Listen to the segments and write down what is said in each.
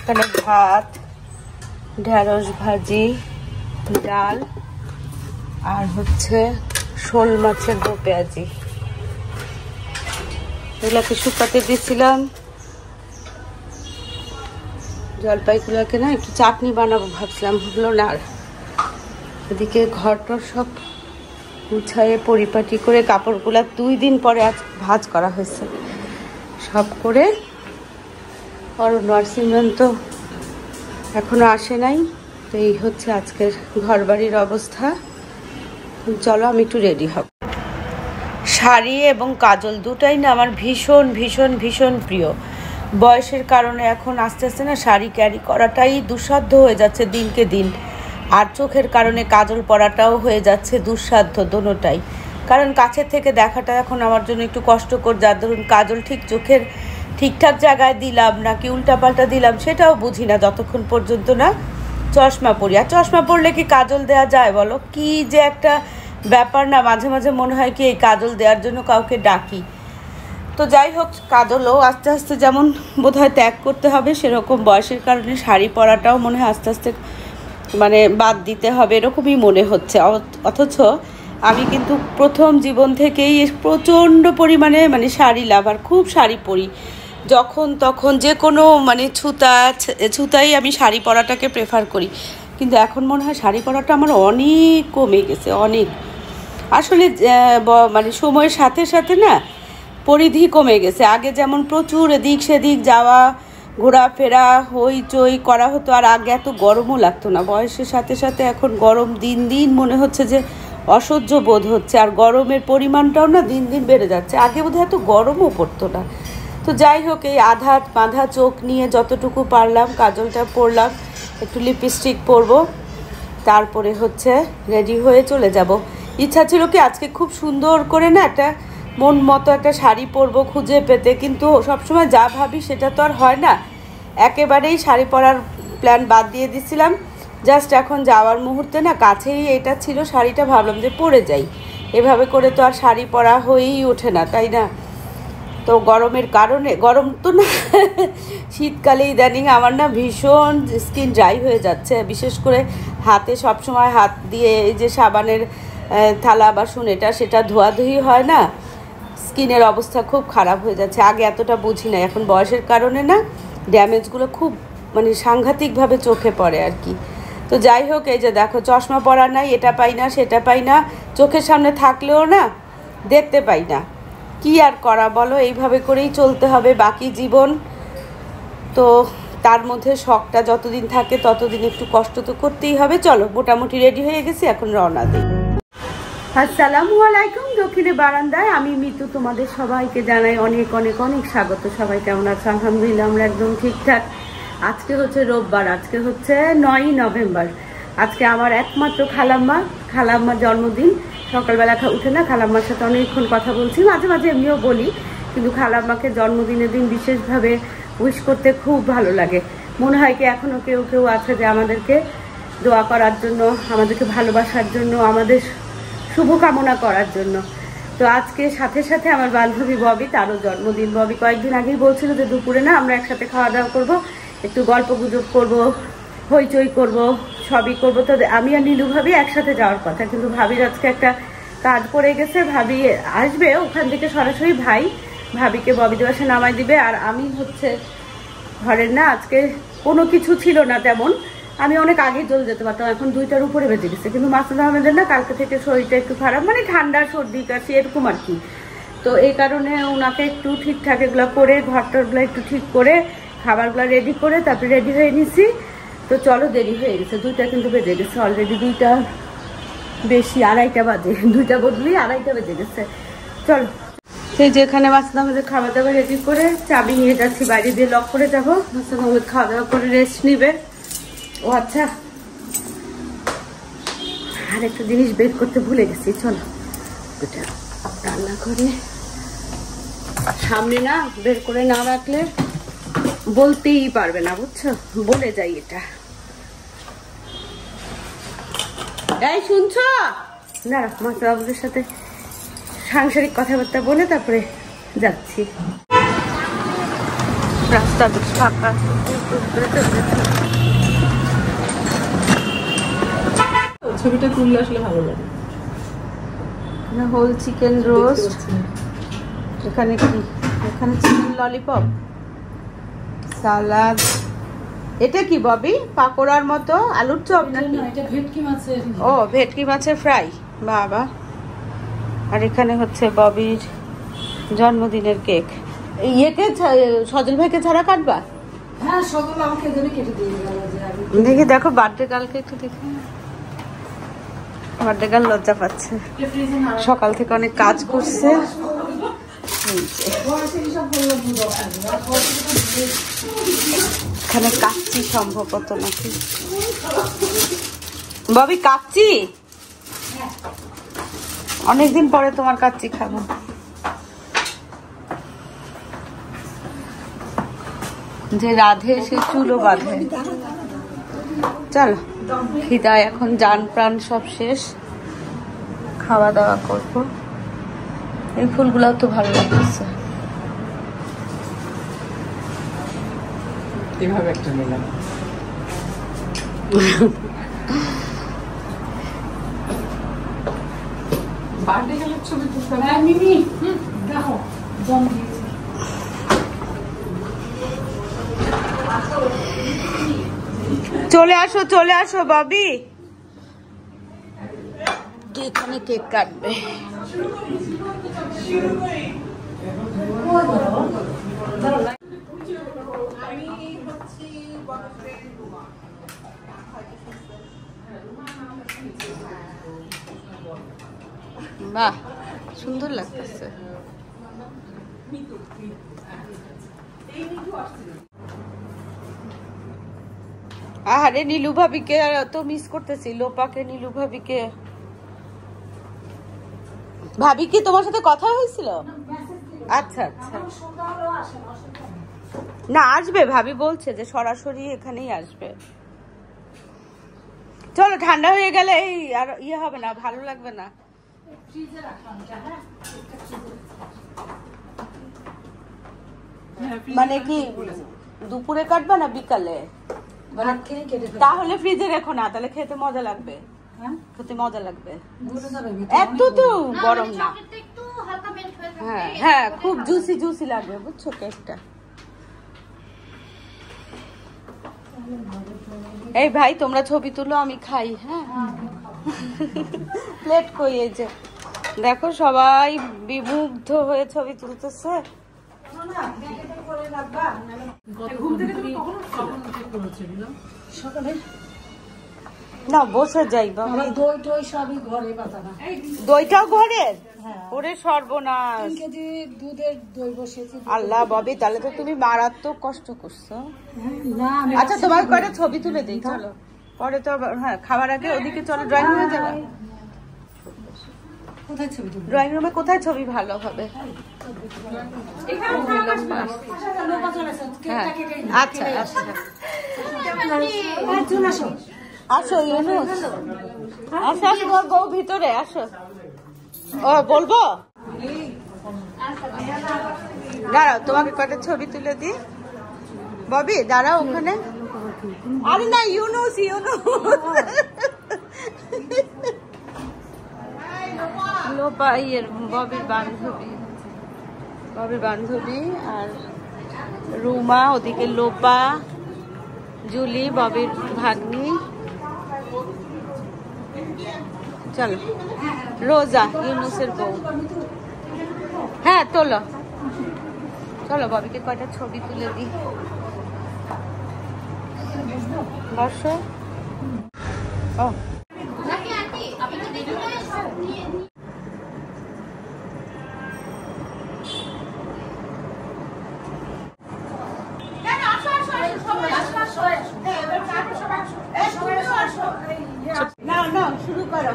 এখানে ভাত, ঢেঁড়স ভাজি, ডাল আর হচ্ছে শোল মাছের দো পেঁয়াজি। এগুলাকে শুকাতে দিয়েছিলাম। জলপাইগুলোকে না একটু চাটনি বানাবো ভাবছিলাম, হলো না। আর এদিকে ঘরটর সব গুছায়ে পরিপাটি করে কাপড়গুলা 2 দিন পরে আজ ভাঁজ করা হয়েছে সব করে। অরণ্য আর সিমরান তো এখনো আসে নাই। তো এই হচ্ছে আজকের ঘর বাড়ির অবস্থা। চলো আমি একটু রেডি হব। শাড়ি এবং কাজল দুটাই না আমার ভীষণ ভীষণ ভীষণ প্রিয়। বয়সের কারণে এখন আস্তে আস্তে না শাড়ি ক্যারি করাটাই দুঃসাধ্য হয়ে যাচ্ছে দিনকে দিন। আর চোখের কারণে কাজল পরাটাও হয়ে যাচ্ছে দুঃসাধ্য দোনোটাই। কারণ কাছের থেকে দেখাটা এখন আমার জন্য একটু কষ্টকর। যার ধরুন কাজল ঠিক চোখের ঠিকঠাক জায়গায় দিলাম নাকি উল্টাপাল্টা দিলাম সেটাও বুঝি না যতক্ষণ পর্যন্ত না চশমা পরি। আর চশমা পরলে কি কাজল দেওয়া যায় বলো? কি যে একটা ব্যাপার না, মাঝে মাঝে মনে হয় কি এই কাজল দেওয়ার জন্য কাউকে ডাকি। তো যাই হোক, কাজলও আস্তে আস্তে যেমন বোধহয় ত্যাগ করতে হবে, সেরকম বয়সের কারণে শাড়ি পরাটাও মনে হয় আস্তে আস্তে মানে বাদ দিতে হবে এরকমই মনে হচ্ছে। অথচ আমি কিন্তু প্রথম জীবন থেকেই প্রচণ্ড পরিমাণে মানে শাড়ি লাভার, খুব শাড়ি পরি। যখন তখন যে কোনো মানে ছুতাই আমি শাড়ি পরাটাকে প্রেফার করি। কিন্তু এখন মনে হয় শাড়ি পরাটা আমার অনেক কমে গেছে, অনেক। আসলে মানে সময়ের সাথে সাথে না পরিধি কমে গেছে। আগে যেমন প্রচুর এদিক সেদিক যাওয়া, ঘোরাফেরা, হইচই করা হতো। আর আগে এত গরমও লাগতো না। বয়সের সাথে সাথে এখন গরম দিন দিন মনে হচ্ছে যে অসহ্য বোধ হচ্ছে। আর গরমের পরিমাণটাও না দিন দিন বেড়ে যাচ্ছে। আগে বোধহয় এত গরমও পড়তো না। তো যাই হোক, এই আধা বাঁধা চোখ নিয়ে যতটুকু পারলাম কাজলটা পরলাম, একটু লিপস্টিক পরবো, তারপরে হচ্ছে রেডি হয়ে চলে যাব। ইচ্ছা ছিল কি আজকে খুব সুন্দর করে না একটা মন মতো একটা শাড়ি পরবো খুঁজে পেতে, কিন্তু সবসময় যা ভাবি সেটা তো আর হয় না। একেবারেই শাড়ি পরার প্ল্যান বাদ দিয়ে দিছিলাম। জাস্ট এখন যাওয়ার মুহূর্তে না কাছেই এটা ছিল শাড়িটা, ভাবলাম যে পরে যাই। এভাবে করে তো আর শাড়ি পরা হয়েই ওঠে না, তাই না? তো গরমের কারণে, গরম তো না শীতকালে ইদানিং আমার না ভীষণ স্কিন ড্রাই হয়ে যাচ্ছে। বিশেষ করে হাতে সবসময় হাত দিয়ে এই যে সাবানের থালা বাসন এটা সেটা ধোয়াধুয়ি হয় না, স্কিনের অবস্থা খুব খারাপ হয়ে যাচ্ছে। আগে এতটা বুঝি না, এখন বয়সের কারণে না ড্যামেজগুলো খুব মানে সাংঘাতিকভাবে চোখে পড়ে আর কি। তো যাই হোক, এই যে দেখো চশমা পরা নাই, এটা পাই না সেটা পাই না, চোখের সামনে থাকলেও না দেখতে পাই না। কি আর করা বলো, এইভাবে করেই চলতে হবে বাকি জীবন। তো তার মধ্যে শখটা যতদিন থাকে ততদিন একটু কষ্ট তো করতেই হবে। চলো, মোটামুটি রেডি হয়ে গেছি, এখন রওনা দিই। আসসালামু আলাইকুম। দক্ষিণে বারান্দায় আমি মিতু, তোমাদের সবাইকে জানাই অনেক অনেক অনেক স্বাগত। সবাই কেমন আছে? আলহামদুলিল্লাহ আমরা একদম ঠিকঠাক। আজকে হচ্ছে রোববার, আজকে হচ্ছে 9ই নভেম্বর। আজকে আমার একমাত্র খালাম্মার জন্মদিন। সকালবেলা উঠে না খালাম্মার সাথে অনেকক্ষণ কথা বলছি, মাঝে মাঝে এমনিও বলি, কিন্তু খালাম্মাকে জন্মদিনের দিন বিশেষভাবে উইশ করতে খুব ভালো লাগে। মনে হয় কি এখনও কেউ কেউ আছে যে আমাদেরকে দোয়া করার জন্য, আমাদেরকে ভালোবাসার জন্য, আমাদের শুভকামনা করার জন্য। তো আজকে সাথে সাথে আমার বান্ধবী ববি, তারও জন্মদিন। ববি কয়েকদিন আগেই বলছিল যে দুপুরে না আমরা একসাথে খাওয়া দাওয়া করবো, একটু গল্প গুজব করবো, হইচই করবো, সবই করবো। তো আমি আর নীলু ভাবি একসাথে যাওয়ার কথা, কিন্তু ভাবির আজকে একটা কাজ পড়ে গেছে। ভাবি আসবে ওখান থেকে সরাসরি, ভাবিকে ববি দেওয়াসে নামাই দিবে। আর আমি হচ্ছে ঘরের না আজকে কোনো কিছু ছিল না তেমন, আমি অনেক আগে চলে যেতে পারতাম, এখন 2টার উপরে বেজে গেছে। কিন্তু মাসুদ আহমেদের না কালকে থেকে শরীরটা একটু খারাপ, মানে ঠান্ডা সর্দি কাশি এরকম আর কি। তো এই কারণে ওনাকে একটু ঠিকঠাক এগুলো করে, ঘরটরগুলো একটু ঠিক করে, খাবারগুলো রেডি করে তারপরে রেডি হয়ে নিছি। তো চলো, দেরি হয়ে গেছে, 2টা কিন্তু বেজে গেছে অলরেডি, 2টা বেশি, 2:30 বাজে, 2টা বদলি 2:30 বেজে গেছে। চলো, সেই যেখানে মাসুদ আহমেদের খাওয়া দাওয়া রেডি করে চাবি নিয়ে যাচ্ছি, বাইরে দিয়ে লক করে যাবো। মাসুদ আহমেদ খাওয়া দাওয়া করে রেস্ট নিবে। ও আচ্ছা, আর একটা জিনিস বের করতে ভুলে গেছি, চলো এটা রান্না করে সামনে না বের করে না রাখলে বলতেই পারবে না, বুঝছো? বলে যাই এটা। এই শুনছো না, মাসুদের সাথে সাংসারিক কথাবার্তা বলে তারপরে যাচ্ছি। রাস্তা বেশ ফাঁকা। ছবিটা তুললে আসলে ভালো লাগে। হোল চিকেন রোস্ট, এখানে কি, এখানে চিকেন ললিপপ, সালাদ। এটা কি ববি? পাকোড়ার মতো আলুর চপ নাকি? এটা ভেটকি মাছের। ও, ভেটকি মাছের ফ্রাই। বাবা। আর এখানে হচ্ছে ববির জন্মদিনের কেক। ইয়েকে সজল ভাইকে ছাড়া কাটবা? হ্যাঁ, সজল আমাকে দেবে, কেটে দিয়ে গেল। দেখি, দেখো বার্থডে গার্লকে একটু দেখি। বার্থডে গার্ল লজ্জা পাচ্ছে, সকাল থেকে অনেক কাজ করছে। এখানে কাচ্চি সম্ভবত নাকি ববি? কাচ্চি অনেকদিন পরে তোমার কাচ্চি খাবো। যে রাধে সে চুলো বাঁধে। চলো, খিদায় এখন জান প্রাণ সব শেষ, খাওয়া দাওয়া করবো। এই ফুলগুলাও তো ভালো লাগছে। এভাবে একটা নিলাম। বার্থডে গার্লের ছবি তুলতে হবে। হ্যাঁ মিমি, দেখো জম দিয়েছে। চলে আসো, চলে আসো ববি, এখানে কেক কাটবে। বাহ, সুন্দর লাগতেছে। আরে নীলু ভাবিকে তো মিস করতেছি, লোপাকে, নীলু ভাবিকে। ভাবি কি তোমার সাথে কথা হয়েছিল? আচ্ছা আচ্ছা, না আসবে, ভাবি বলছে যে সরাসরি এখানেই আসবে। চলো, ঠান্ডা হয়ে গেলে এই আর ইয়ে হবে না, ভালো লাগবে না। মানে কি দুপুরে কাটবে না বিকালে? তাহলে ফ্রিজে রেখো না, তাহলে খেতে মজা লাগবে। খেতে মজা লাগবে, এত তো গরম না। হ্যাঁ হ্যাঁ, খুব জুসি জুসি লাগবে, বুঝছো কেকটা। এই ভাই, তোমরা ছবি তুলো, আমি খাই। হ্যাঁ, প্লেট কই? এই যে দেখো, সবাই বিমুগ্ধ হয়ে ছবি তুলতেছে। না, বসে যাই। দইটাও ঘরের? ওরে সর্বনাশ, আল্লাহ ববি, তাহলে তো তুমি মারাত্মক কষ্ট করছো। আচ্ছা, তোমার কয়টা ছবি তুলে দিই, চলো। পরে তো হ্যাঁ, খাবার আগে ওদিকে চলো, ড্রয়িং রুমে যাবে। ড্রয়িং রুমে কোথায় ছবি ভালো হবে? আচ্ছা আচ্ছা, আসো ইউনুস, আসো আসো, বউ ভিতরে আসো। ও বলবো, দাঁড়াও, তোমাকে কয়টা ছবি তুলে দি। ববি দাঁড়াও ওখানে। আরে না, ইউনুস, ইউনুস লোপা, ইয়ের ববির বান্ধবী, ববির বান্ধবী। আর রুমা ওদিকে, লোপা, জুলি ববির ভাগ্নি। চলো, রোজা ইউনুসের বউ। হ্যাঁ তোলো, চলো ববিকে কয়টা ছবি তুলে দিই। বসো। ও না না, শুরু করো।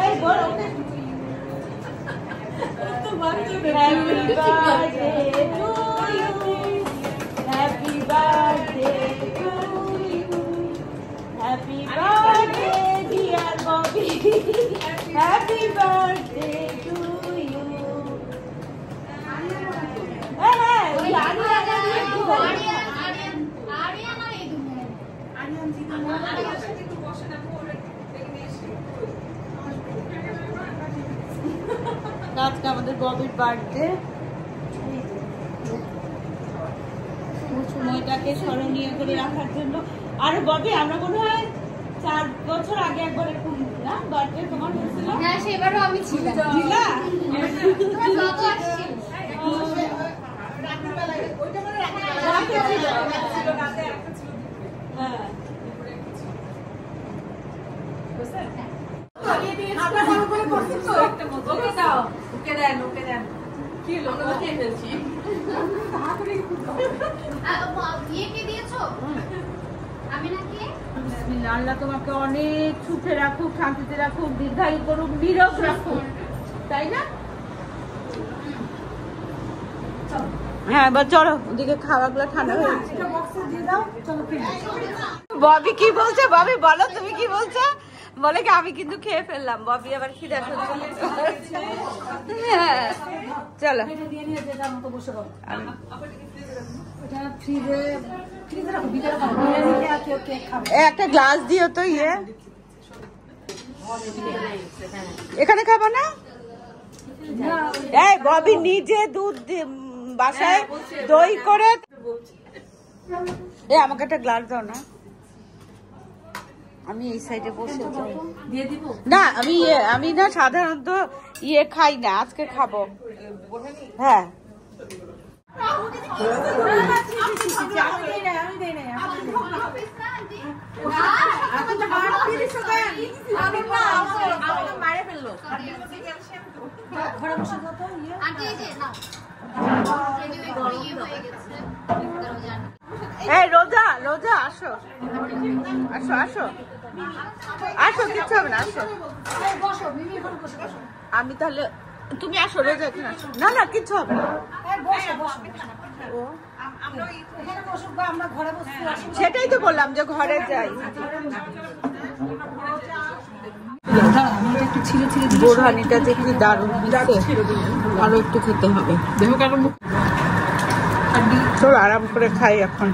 এই বলো, happy birthday to you, happy birthday dear Bobby, happy birthday to you. হ্যাঁ হ্যাঁ, আজকে আমাদের ববির বার্থডে। সময়টাকে স্মরণীয় করে রাখার জন্য। আর ববি, আমরা মনে হয় 4 বছর আগে একবার এরকম না বার্থডে তোমার হয়েছিল? হ্যাঁ, সেবারও আমি ছিলাম। ছিলা? আল্লাহ তোমাকে অনেক সুখে রাখুক, শান্তিতে রাখুক, দীর্ঘায়ু করুক, নীরব রাখুক, তাই না? হ্যাঁ, এবার চলো ওদিকে খাওয়াগুলো ঠান্ডা হয়ে গেছে। ববি কি বলছে? ববি বলো, তুমি কি বলছো? বলে কি আমি কিন্তু খেয়ে ফেললাম। ববি আবার খিদে পেয়েছে। হ্যাঁ চলো, একটা গ্লাস দিও তো। ইয়ে এখানে খাবো না? এই ববি নিজে দুধ বাসায় দই করে। আমাকে একটা গ্লাস দাও না, আমি এই সাইডে বসে না। আমি না সাধারণত খাই না, আজকে খাবো। হ্যাঁ রোজা রোজা আসো আসো আসো আসো, কিচ্ছু হবে না, আসো। আমি তাহলে তুমি আসো, রোজা এখানে আসো। না না কিচ্ছু হবে না, সেটাই তো বললাম যে ঘরে যাই। বোরহানিটা যে কি দারুণ, আরো একটু খেতে হবে। চলো আরাম করে খাই এখন।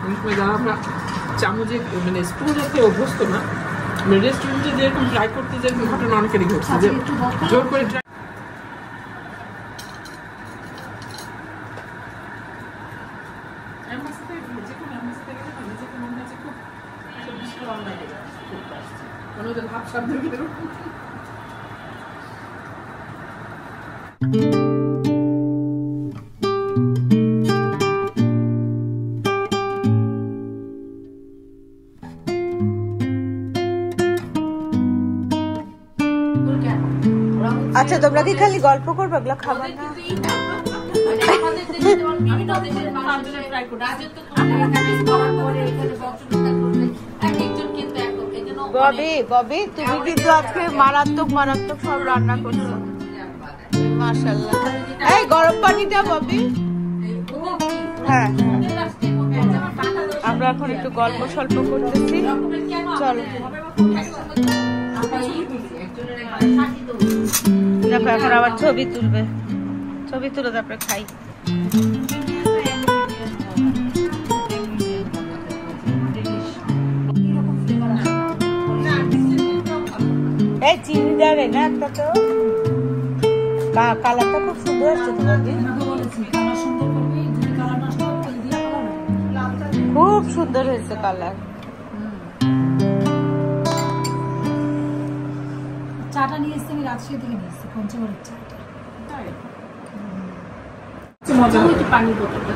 চামচে মানে স্পুন যাতে অভ্যস্ত না, রেস্টুরেন্টে যেরকম ট্রাই করতে যে ঘটনা অনেকেরই ঘটছে, যে জোর করে ট্রাই। ভাব শব্দ আচ্ছা, তোমরা কি খালি গল্প করবে, ওগুলো খাবার না? ববি ববি, তুমি কিন্তু আজকে মারাত্মক মারাত্মক সব রান্না করছো, মাশাআল্লাহ। এই গরম পানিটা ববি। হ্যাঁ, আমরা এখন একটু গল্প স্বল্প করতেছি, চলো। দেখো এখন আবার ছবি তুলবে, ছবি তুলে তারপরে খাই। এই চিনি দেবে না একটা তো, কালারটা খুব সুন্দর আসছে তোমার, খুব সুন্দর হয়েছে কালার। চাটা নিয়ে এসছি আমি রাজশাহী থেকে নিয়ে এসছি, পঞ্চগড়ের চাটা। পানি বোতলটা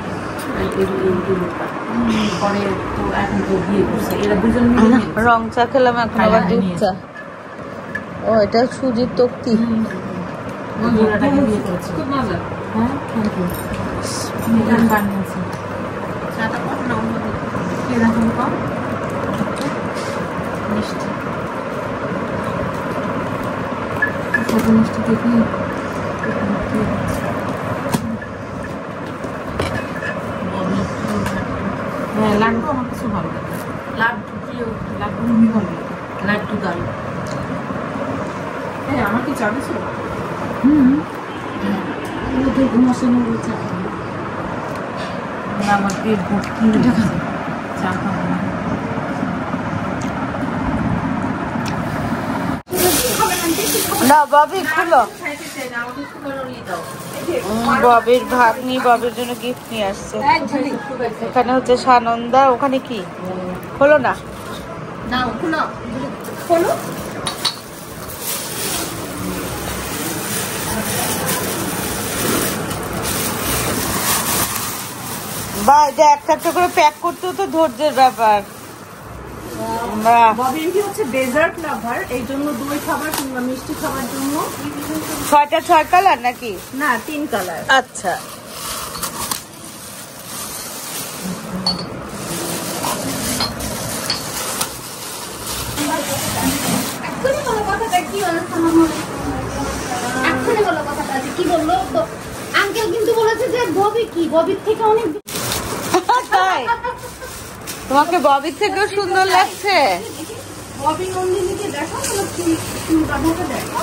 রং চা খেলাম, এখন আবার দুধ চা। ও এটা সুজির তক্তি। খুব মজা। হ্যাঁ, থ্যাংক ইউ। বানিয়েছি চাটা কম না, এরকম কম মিষ্টি, কত মিষ্টি দেখি। হ্যাঁ, লাড্ডু আমার কিছু ভালো লাগে। লাড্ডু প্রিয়, লাড্ডু আমি ভালো লাগে, লাড্ডু দাল। হ্যাঁ, আমার কি চাবি ছিল? ওদের ঘুমাসেন চা, আমার পেট ভর্তি চা খাবো না। না ববি খুলো। ববির ভাগ্নি ববির জন্য গিফট নিয়ে আসছে। এখানে হচ্ছে সানন্দা, ওখানে কি খোলো না। বা একটা একটা করে প্যাক করতেও তো ধৈর্যের ব্যাপার। ববিনটি হচ্ছে ডেজার্ট লাভার, এই জন্য দই খাবার কিংবা মিষ্টি খাবার জন্য 6টা 6 কালার নাকি? না 3 কালার। আচ্ছা কি বললো আঙ্কেল? কিন্তু বলেছে যে ববি কি ববির থেকে অনেক। তাই তোমাকে ববির থেকেও সুন্দর লাগছে? ববি নন্দিনীকে দেখো, দেখো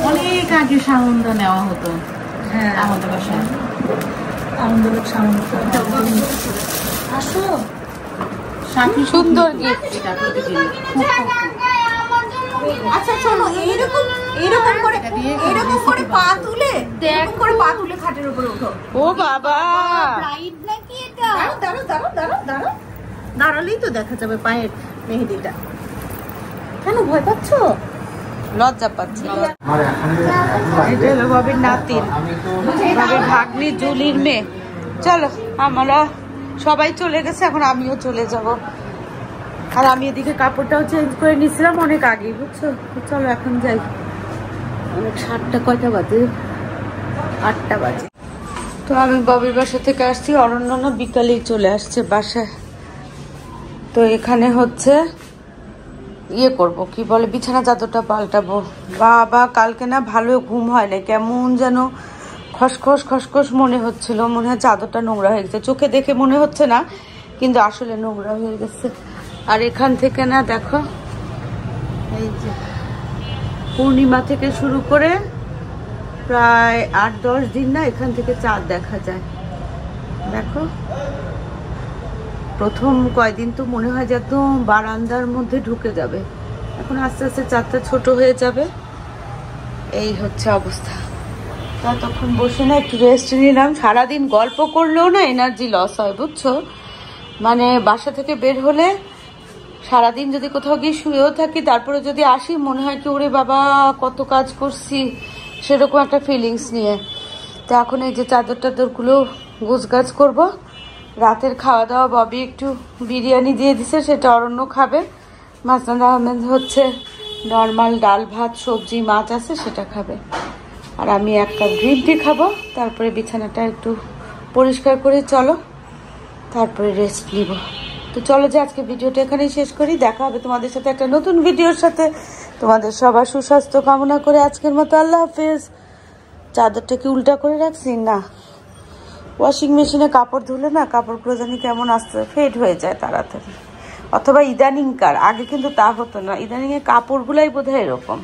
অনেক আগে সানন্দ নেওয়া হতো। হ্যাঁ আমাদের বাসায় আনন্দলোক সানন্দ। আসো সুন্দর গিফট। আচ্ছা চলো, এইরকম করে পা তুলে খাটের উপরে উঠো। ও বাবা, দাঁড়ালেই তো দেখা যাবে পায়ের মেহেদিটা। কেন ভয় পাচ্ছ? লজ্জা পাচ্ছি। এটা হলো ববির নাতিন, ববির ভাগ্নি জুলির মেয়ে। চলো আমরা সবাই চলে গেছে, এখন আমিও চলে যাব। আর আমি এদিকে কাপড়টাও চেঞ্জ করে নিয়েছিলাম অনেক আগে, বুঝছো। চলো এখন যাই। অনেক 7টা, কয়টা বাজে? 8টা বাজে। তো আমি ববির বাসা থেকে আসছি, অরণ্য বিকালেই চলে আসছে বাসায়। তো এখানে হচ্ছে ইয়ে করব, কি বলে, বিছানা চাদরটা পাল্টাবো। বাবা কালকে না ভালো ঘুম হয় না, কেমন যেন খসখস খসখস মনে হচ্ছিল, মনে হয় চাদরটা নোংরা হয়ে গেছে। চোখে দেখে মনে হচ্ছে না, কিন্তু আসলে নোংরা হয়ে গেছে। আর এখান থেকে না দেখো, এই যে পূর্ণিমা থেকে শুরু করে প্রায় 8-10 দিন না এখান থেকে চাঁদ দেখা যায়। দেখো প্রথম কয়দিন তো মনে হয় যে একদম বারান্দার মধ্যে ঢুকে যাবে, এখন আস্তে আস্তে চাঁদটা ছোট হয়ে যাবে। এই হচ্ছে অবস্থা। ততক্ষণ বসে না একটু রেস্ট নিলাম। সারাদিন গল্প করলেও না এনার্জি লস হয়, বুঝছো। মানে বাসা থেকে বের হলে সারাদিন যদি কোথাও গিয়ে শুয়েও থাকি, তারপরে যদি আসি মনে হয় কি ওরে বাবা কত কাজ করছি, সেরকম একটা ফিলিংস নিয়ে। তো এখন এই যে চাদর টাদরগুলো গোছগাছ করবো। রাতের খাওয়া দাওয়া ববি একটু বিরিয়ানি দিয়ে দিছে, সেটা অরণ্য খাবে। মাসনাদ আহমেদ হচ্ছে নর্মাল ডাল ভাত সবজি মাছ আছে সেটা খাবে। আর আমি 1 কাপ গ্রিন টি খাবো। তারপরে বিছানাটা একটু পরিষ্কার করে চলো, তারপরে রেস্ট নিব। তো চলো যে আজকে ভিডিওটা এখানেই শেষ করি। দেখা হবে তোমাদের সাথে একটা নতুন ভিডিওর সাথে। তোমাদের সবার সুস্বাস্থ্য কামনা করে আজকের মতো আল্লাহ হাফেজ। চাদরটা কি উল্টা করে রাখছি? না, ওয়াশিং মেশিনে কাপড় ধুলে না কাপড়গুলো জানি কেমন আস্তে ফেড হয়ে যায় তাড়াতাড়ি, অথবা ইদানিংকার, আগে কিন্তু তা হতো না। ইদানিং এর কাপড়গুলাই বোধহয় এরকম।